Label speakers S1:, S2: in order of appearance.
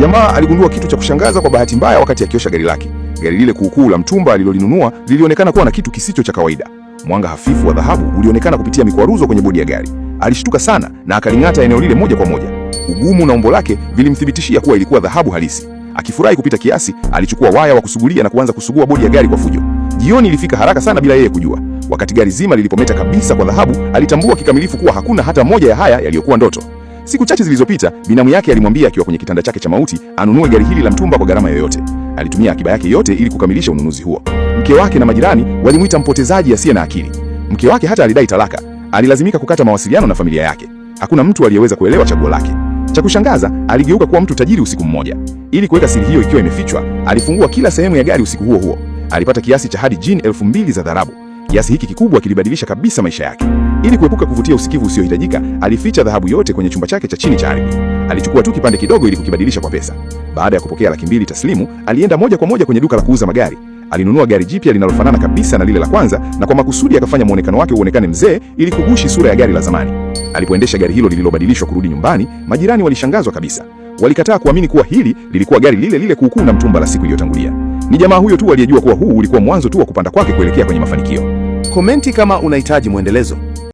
S1: Jamaa aligundua kitu cha kushangaza kwa bahati mbaya wakati akiosha gari lake. Gari lile kuukuu la mtumba alilolinunua lilionekana kuwa na kitu kisicho cha kawaida. Mwanga hafifu wa dhahabu ulionekana kupitia mikwaruzo kwenye bodi ya gari. Alishtuka sana na akaling'ata eneo lile moja kwa moja. Ugumu na umbo lake vilimthibitishia kuwa ilikuwa dhahabu halisi. Akifurahi kupita kiasi, alichukua waya wa kusugulia na kuanza kusugua bodi ya gari kwa fujo. Jioni ilifika haraka sana bila yeye kujua. Wakati gari zima lilipometa kabisa kwa dhahabu, alitambua kikamilifu kuwa hakuna hata moja ya haya yaliyokuwa ndoto. Siku chache zilizopita, binamu yake alimwambia akiwa kwenye kitanda chake cha mauti anunue gari hili la mtumba kwa gharama yoyote. Alitumia akiba yake yote ili kukamilisha ununuzi huo. Mke wake na majirani walimuita mpotezaji asiye na akili. Mke wake hata alidai talaka. Alilazimika kukata mawasiliano na familia yake. Hakuna mtu aliyeweza kuelewa chaguo lake. Cha kushangaza, aligeuka kuwa mtu tajiri usiku mmoja. Ili kuweka siri hiyo ikiwa imefichwa, alifungua kila sehemu ya gari usiku huo huo. Alipata kiasi cha hadi jini 2000 za dhahabu. Kiasi hiki kikubwa kilibadilisha kabisa maisha yake. Ili kuepuka kuvutia usikivu usiohitajika, alificha dhahabu yote kwenye chumba chake cha chini cha ardhi. Alichukua tu kipande kidogo ili kukibadilisha kwa pesa. Baada ya kupokea 200,000 taslimu, alienda moja kwa moja kwenye duka la kuuza magari. Alinunua gari jipya linalofanana kabisa na lile la kwanza, na kwa makusudi akafanya muonekano wake uonekane mzee ili kugushi sura ya gari la zamani. Alipoendesha gari hilo lililobadilishwa kurudi nyumbani, majirani walishangazwa kabisa. Walikataa kuamini kuwa hili lilikuwa gari lile lile kuukuu na mtumba la siku iliyotangulia. Ni jamaa huyo tu aliyejua kuwa huu ulikuwa mwanzo tu wa kupanda kwake kuelekea kwenye mafanikio.
S2: Komenti kama unahitaji mwendelezo.